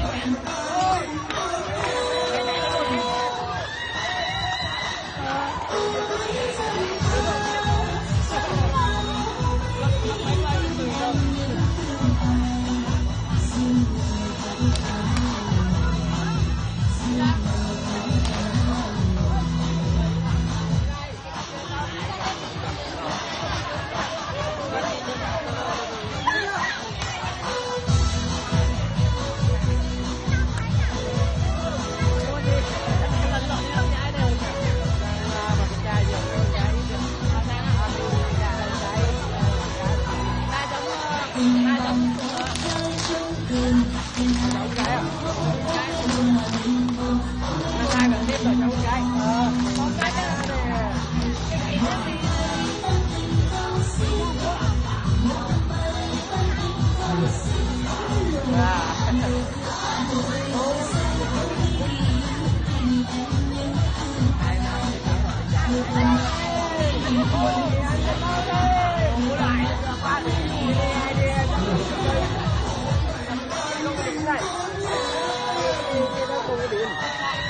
Hãy subscribe cho kênh Ghiền Mì Gõ để không bỏ lỡ những video hấp dẫn.